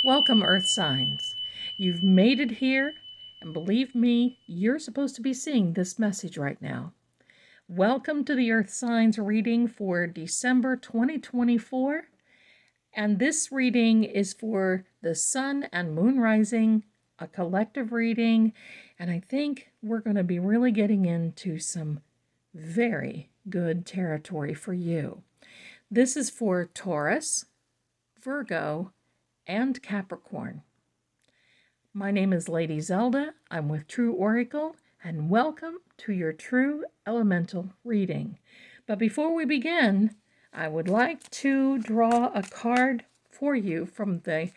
Welcome, Earth signs. You've made it here, and believe me, you're supposed to be seeing this message right now. Welcome to the Earth signs reading for December 2024, and this reading is for the Sun and Moon rising, a collective reading, and I think we're going to be really getting into some very good territory for you. This is for Taurus, Virgo, and Capricorn. My name is Lady Zelda. I'm with True Oracle, and welcome to your True Elemental reading. But before we begin, I would like to draw a card for you from the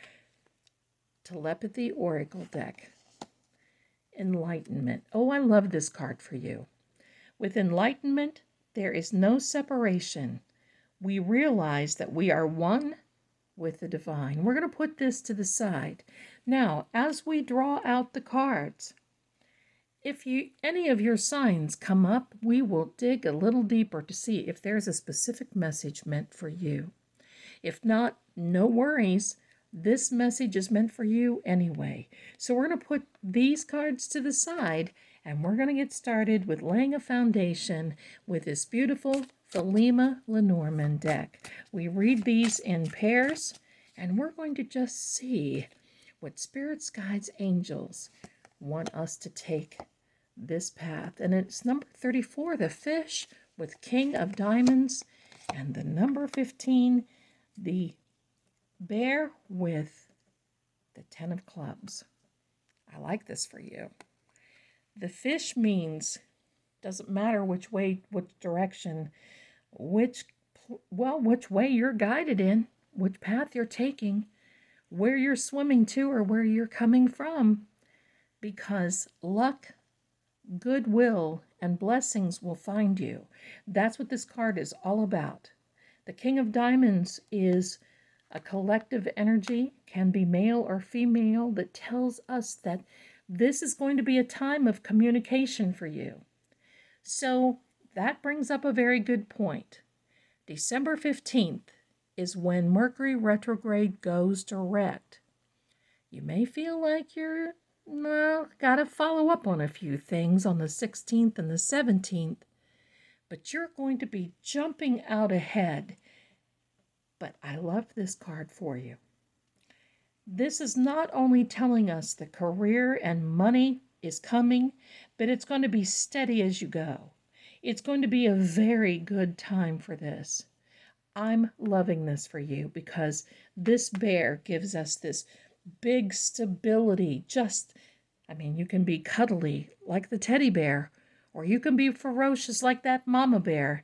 Telepathy Oracle deck. Enlightenment. Oh, I love this card for you. With enlightenment, there is no separation. We realize that we are one with the divine. We're going to put this to the side. Now, as we draw out the cards, if any of your signs come up, we will dig a little deeper to see if there's a specific message meant for you. If not, no worries. This message is meant for you anyway. So we're going to put these cards to the side, and we're going to get started with laying a foundation with this beautiful Thelema Lenormand deck. We read these in pairs, and we're going to just see what spirits, guides, angels want us to take this path. And it's number 34, the fish with King of Diamonds, and the number 15, the bear with the 10 of clubs. I like this for you. The fish means, doesn't matter which way, which direction, which way you're guided in, which path you're taking, where you're swimming to or where you're coming from, because luck, goodwill, and blessings will find you. That's what this card is all about. The King of Diamonds is a collective energy, can be male or female, that tells us that this is going to be a time of communication for you. So that brings up a very good point. December 15th is when Mercury retrograde goes direct. You may feel like you're got to follow up on a few things on the 16th and the 17th, but you're going to be jumping out ahead. But I love this card for you. This is not only telling us the career and money is coming, but it's going to be steady as you go. It's going to be a very good time for this. I'm loving this for you because this bear gives us this big stability. You can be cuddly like the teddy bear, or you can be ferocious like that mama bear.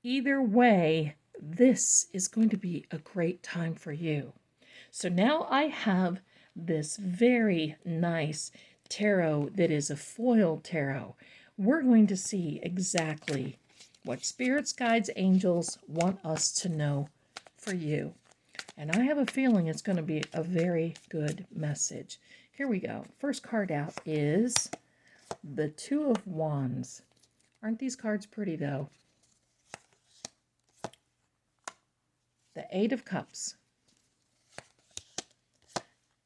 Either way, this is going to be a great time for you. So now I have this very nice tarot that is a foil tarot. We're going to see exactly what spirits, guides, angels want us to know for you. And I have a feeling it's going to be a very good message. Here we go. First card out is the Two of Wands. Aren't these cards pretty, though? The Eight of Cups.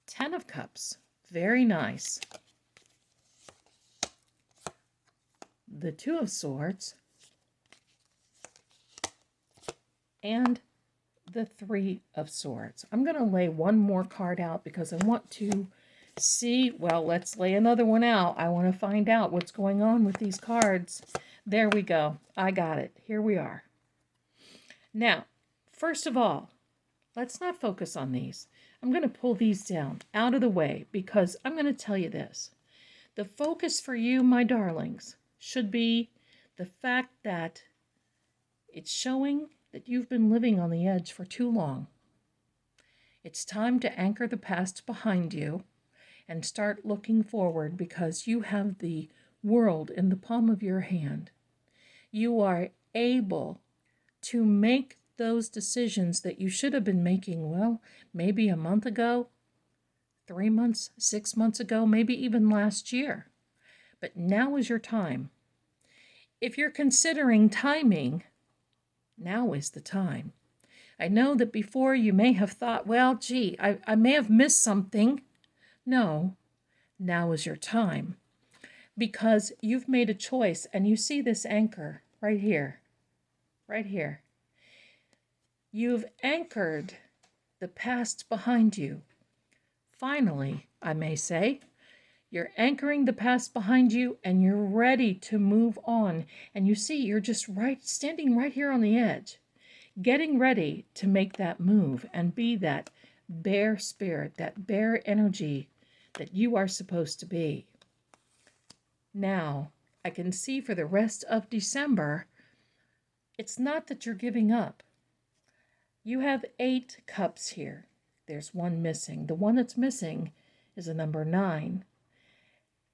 10 of Cups. Very nice. The Two of Swords. And the Three of Swords. I'm going to lay one more card out because I want to see, let's lay another one out. I want to find out what's going on with these cards. There we go. I got it. Here we are. Now, first of all, let's not focus on these. I'm going to pull these down out of the way because I'm going to tell you this. The focus for you, my darlings, should be the fact that it's showing that you've been living on the edge for too long. It's time to anchor the past behind you and start looking forward because you have the world in the palm of your hand. You are able to make those decisions that you should have been making, maybe a month ago, 3 months, 6 months ago, maybe even last year. But now is your time. If you're considering timing, now is the time. I know that before you may have thought, well, gee, I may have missed something. No, now is your time, because you've made a choice, and you see this anchor right here, right here. You've anchored the past behind you. Finally, I may say, you're anchoring the past behind you, and you're ready to move on. And you see, you're just standing right here on the edge, getting ready to make that move and be that bear spirit, that bear energy that you are supposed to be. Now, I can see for the rest of December, it's not that you're giving up. You have 8 cups here. There's one missing. The one that's missing is a number 9.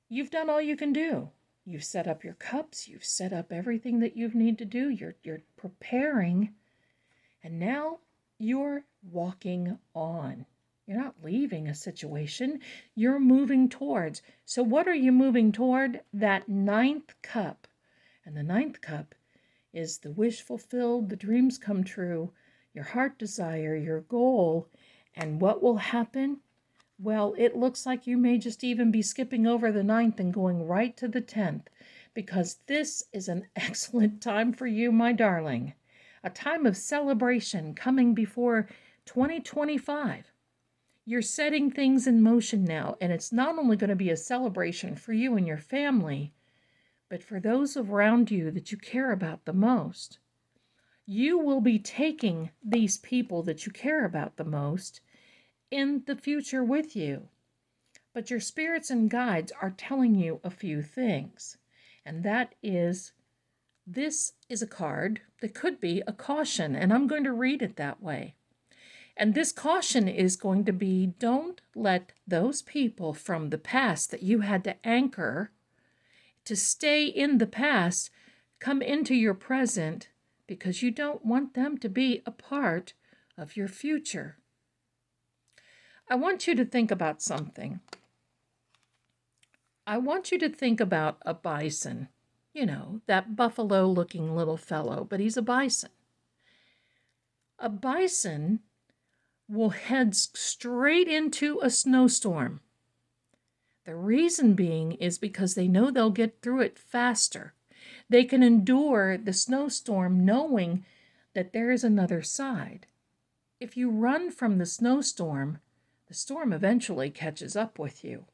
You've done all you can do. You've set up your cups. You've set up everything that you need to do. You're preparing. And now you're walking on. You're not leaving a situation. You're moving towards. So what are you moving toward? That 9th cup. And the 9th cup is the wish fulfilled, the dreams come true, your heart desire, your goal. And what will happen? Well, it looks like you may just even be skipping over the 9th and going right to the 10th, because this is an excellent time for you, my darling. A time of celebration coming before 2025. You're setting things in motion now, and it's not only going to be a celebration for you and your family, but for those around you that you care about the most. You will be taking these people that you care about the most in the future with you. But your spirits and guides are telling you a few things. And that is, this is a card that could be a caution, and I'm going to read it that way. And this caution is going to be, don't let those people from the past that you had to anchor to stay in the past come into your present, because you don't want them to be a part of your future. I want you to think about something. I want you to think about a bison. You know, that buffalo-looking little fellow, but he's a bison. A bison will head straight into a snowstorm. The reason being is because they know they'll get through it faster. They can endure the snowstorm knowing that there is another side. If you run from the snowstorm, the storm eventually catches up with you.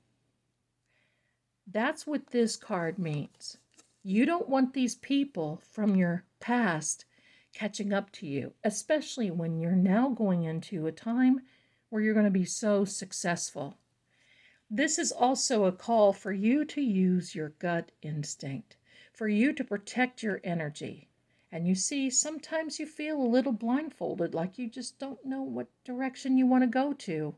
That's what this card means. You don't want these people from your past catching up to you, especially when you're now going into a time where you're going to be so successful. This is also a call for you to use your gut instinct, for you to protect your energy. And you see, sometimes you feel a little blindfolded, like you just don't know what direction you want to go to.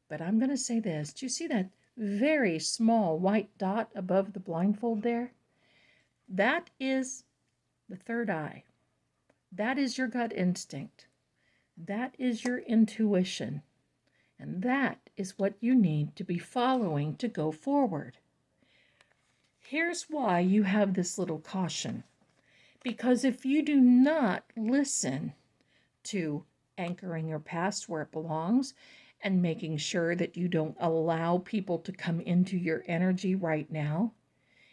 But I'm going to say this. Do you see that very small white dot above the blindfold there? That is the third eye. That is your gut instinct. That is your intuition. And that is what you need to be following to go forward. Here's why you have this little caution. Because if you do not listen to anchoring your past where it belongs and making sure that you don't allow people to come into your energy right now,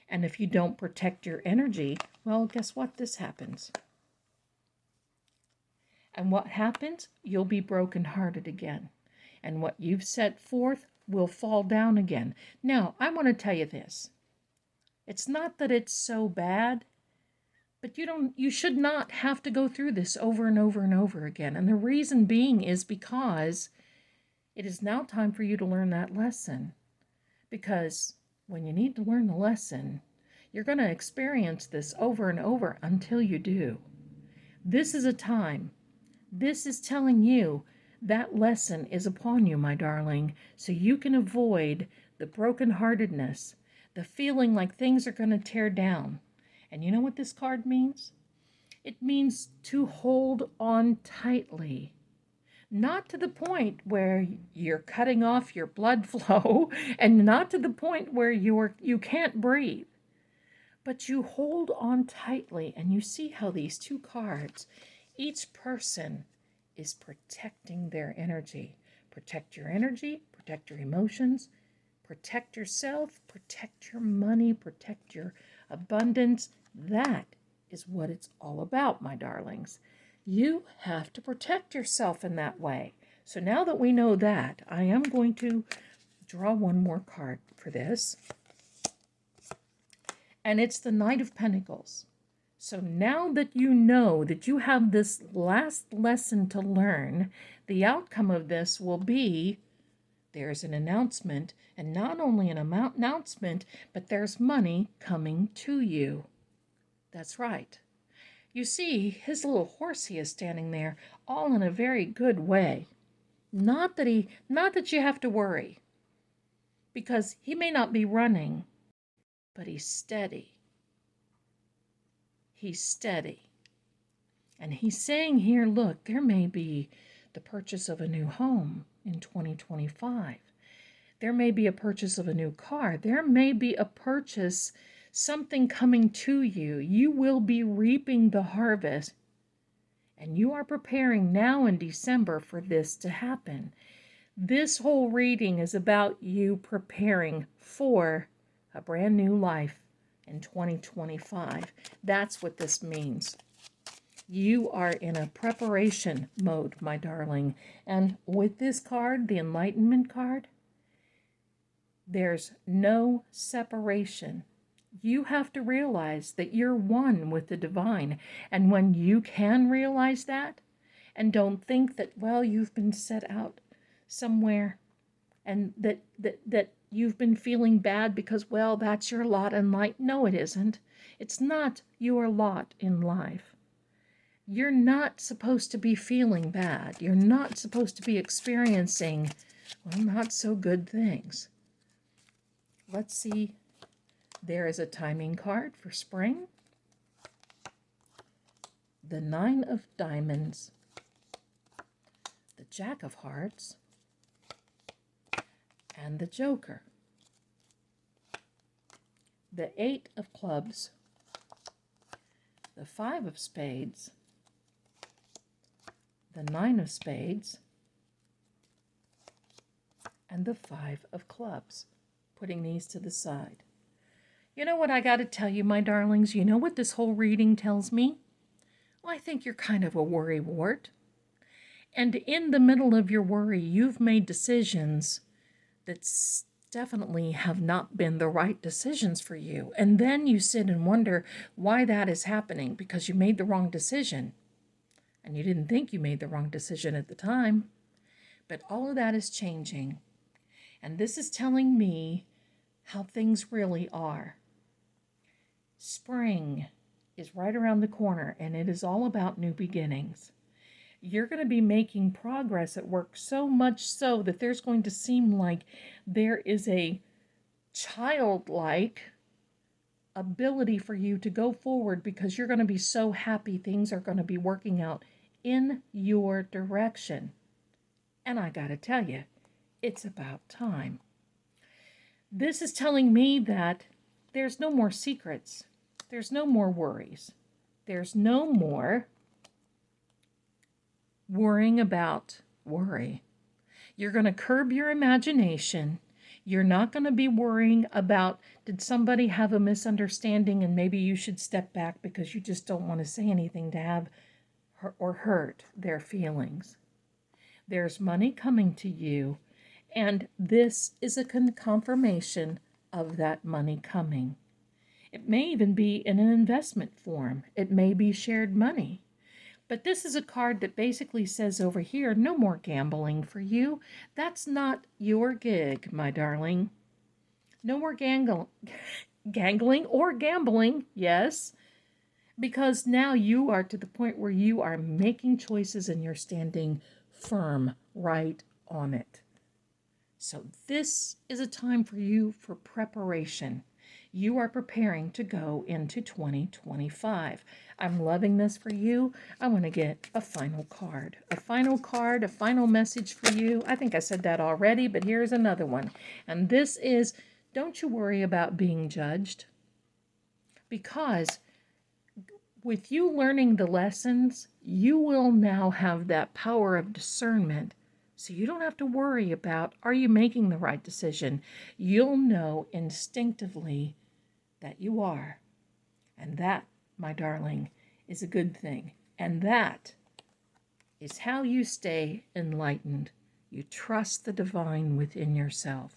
and if you don't protect your energy, well, guess what? This happens. And what happens? You'll be brokenhearted again. And what you've set forth will fall down again. Now, I want to tell you this. It's not that it's so bad, but you should not have to go through this over and over and over again. And the reason being is because it is now time for you to learn that lesson. Because when you need to learn the lesson, you're going to experience this over and over until you do. This is a time. This is telling you that lesson is upon you, my darling, so you can avoid the brokenheartedness, the feeling like things are going to tear down. And you know what this card means? It means to hold on tightly. Not to the point where you're cutting off your blood flow, and not to the point where you can't breathe. But you hold on tightly, and you see how these two cards, each person is protecting their energy. Protect your energy, protect your emotions, protect yourself, protect your money, protect your abundance. That is what it's all about, my darlings. You have to protect yourself in that way. So now that we know that, I am going to draw one more card for this. And it's the Knight of Pentacles. So now that you know that you have this last lesson to learn, the outcome of this will be there's an announcement, and not only an announcement, but there's money coming to you. That's right. You see, his little horsey is standing there, all in a very good way. Not that you have to worry, because he may not be running, but he's steady. He's steady. And he's saying here, look, there may be the purchase of a new home in 2025. There may be a purchase of a new car. There may be a purchase, something coming to you. You will be reaping the harvest. And you are preparing now in December for this to happen. This whole reading is about you preparing for a brand new life in 2025. That's what this means. You are in a preparation mode, my darling. And with this card, the Enlightenment card, there's no separation. You have to realize that you're one with the divine. And when you can realize that, and don't think that, well, you've been set out somewhere and that you've been feeling bad because, well, that's your lot in life. No, it isn't. It's not your lot in life. You're not supposed to be feeling bad. You're not supposed to be experiencing, well, not so good things. Let's see. There is a timing card for spring. The Nine of Diamonds. The Jack of Hearts. And the Joker. The Eight of Clubs. The Five of Spades. The Nine of Spades. And the Five of Clubs. Putting these to the side. You know what I got to tell you, my darlings? You know what this whole reading tells me? Well, I think you're kind of a worrywart. And in the middle of your worry, you've made decisions that definitely have not been the right decisions for you. And then you sit and wonder why that is happening, because you made the wrong decision. And you didn't think you made the wrong decision at the time. But all of that is changing. And this is telling me how things really are. Spring is right around the corner, and it is all about new beginnings. You're going to be making progress at work, so much so that there's going to seem like there is a childlike ability for you to go forward, because you're going to be so happy things are going to be working out in your direction. And I got to tell you, it's about time. This is telling me that there's no more secrets. There's no more worries. There's no more worrying about worry. You're going to curb your imagination. You're not going to be worrying about, did somebody have a misunderstanding and maybe you should step back because you just don't want to say anything to have or hurt their feelings. There's money coming to you. And this is a confirmation of that money coming. It may even be in an investment form. It may be shared money. But this is a card that basically says over here, no more gambling for you. That's not your gig, my darling. No more gangling or gambling, yes. Because now you are to the point where you are making choices and you're standing firm right on it. So this is a time for you for preparation. You are preparing to go into 2025. I'm loving this for you. I want to get a final card. A final message for you. I think I said that already, but here's another one. And this is, don't you worry about being judged. Because with you learning the lessons, you will now have that power of discernment. So you don't have to worry about, are you making the right decision? You'll know instinctively that you are. And that, my darling, is a good thing. And that is how you stay enlightened. You trust the divine within yourself.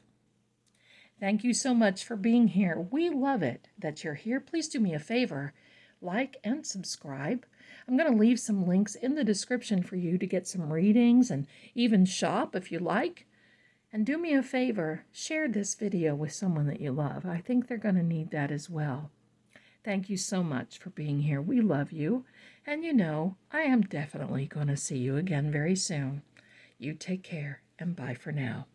Thank you so much for being here. We love it that you're here. Please do me a favor, like and subscribe. I'm going to leave some links in the description for you to get some readings and even shop if you like. And do me a favor, share this video with someone that you love. I think they're going to need that as well. Thank you so much for being here. We love you. And you know, I am definitely going to see you again very soon. You take care and bye for now.